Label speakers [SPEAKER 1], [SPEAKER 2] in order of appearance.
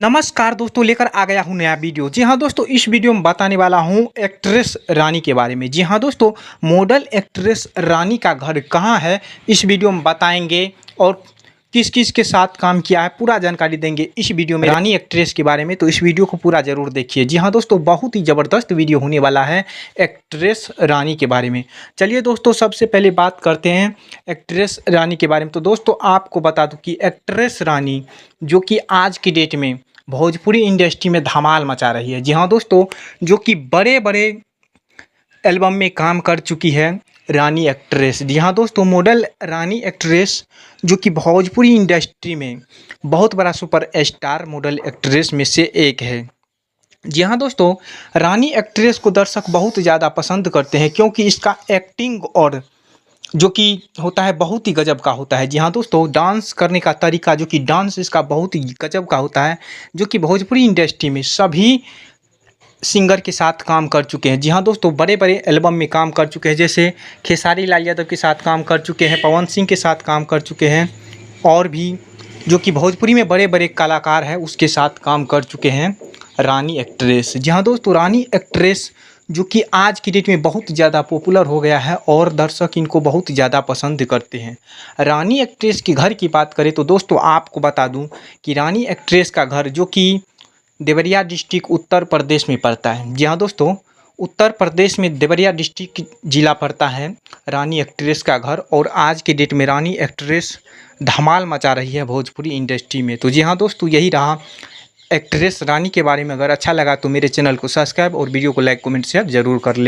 [SPEAKER 1] नमस्कार दोस्तों, लेकर आ गया हूँ नया वीडियो। जी हाँ दोस्तों, इस वीडियो में बताने वाला हूँ एक्ट्रेस रानी के बारे में। जी हाँ दोस्तों, मॉडल एक्ट्रेस रानी का घर कहाँ है इस वीडियो में बताएंगे और किस किस के साथ काम किया है पूरा जानकारी देंगे इस वीडियो में रानी एक्ट्रेस के बारे में। तो इस वीडियो को पूरा ज़रूर देखिए। जी हाँ दोस्तों, बहुत ही ज़बरदस्त वीडियो होने वाला है एक्ट्रेस रानी के बारे में। चलिए दोस्तों, सबसे पहले बात करते हैं एक्ट्रेस रानी के बारे में। तो दोस्तों आपको बता दूँ कि एक्ट्रेस रानी जो कि आज की डेट में भोजपुरी इंडस्ट्री में धमाल मचा रही है। जी हाँ दोस्तों, जो कि बड़े बड़े एल्बम में काम कर चुकी है रानी एक्ट्रेस। जी हाँ दोस्तों, मॉडल रानी एक्ट्रेस जो कि भोजपुरी इंडस्ट्री में बहुत बड़ा सुपर स्टार मॉडल एक्ट्रेस में से एक है। जी हाँ दोस्तों, रानी एक्ट्रेस को दर्शक बहुत ज़्यादा पसंद करते हैं क्योंकि इसका एक्टिंग और जो कि होता है बहुत ही गजब का होता है। जी हाँ दोस्तों, डांस करने का तरीका जो कि डांस इसका बहुत ही गजब का होता है, जो कि भोजपुरी इंडस्ट्री में सभी सिंगर के साथ काम कर चुके हैं। जी हाँ दोस्तों, बड़े बड़े एल्बम में काम कर चुके हैं, जैसे खेसारी लाल यादव के साथ काम कर चुके हैं, पवन सिंह के साथ काम कर चुके हैं, और भी जो कि भोजपुरी में बड़े बड़े कलाकार हैं उसके साथ काम कर चुके हैं रानी एक्ट्रेस। जी हाँ दोस्तों, रानी एक्ट्रेस जो कि आज की डेट में बहुत ज़्यादा पॉपुलर हो गया है और दर्शक इनको बहुत ज़्यादा पसंद करते हैं। रानी एक्ट्रेस के घर की बात करें तो दोस्तों आपको बता दूं कि रानी एक्ट्रेस का घर जो कि देवरिया डिस्ट्रिक्ट उत्तर प्रदेश में पड़ता है। जी हाँ दोस्तों, उत्तर प्रदेश में देवरिया डिस्ट्रिक्ट जिला पड़ता है रानी एक्ट्रेस का घर। और आज के डेट में रानी एक्ट्रेस धमाल मचा रही है भोजपुरी इंडस्ट्री में। तो जी हाँ दोस्तों, यही रहा एक्ट्रेस रानी के बारे में। अगर अच्छा लगा तो मेरे चैनल को सब्सक्राइब और वीडियो को लाइक कमेंट शेयर ज़रूर कर ले।